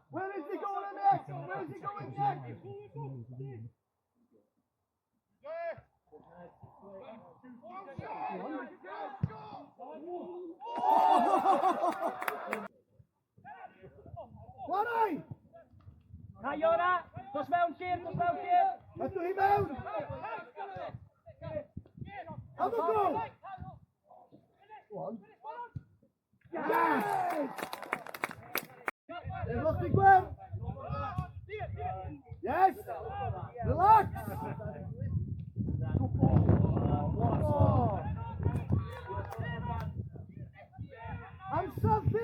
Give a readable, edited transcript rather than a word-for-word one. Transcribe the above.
Where is he going next? Where is he going next? Twenty! Jora, dos mewn tir, dos mewn tir. Ydw hi mewn! Have a go! One. Yes! There's Lofty Gwen! Yes! Relax! Oh. I'm something!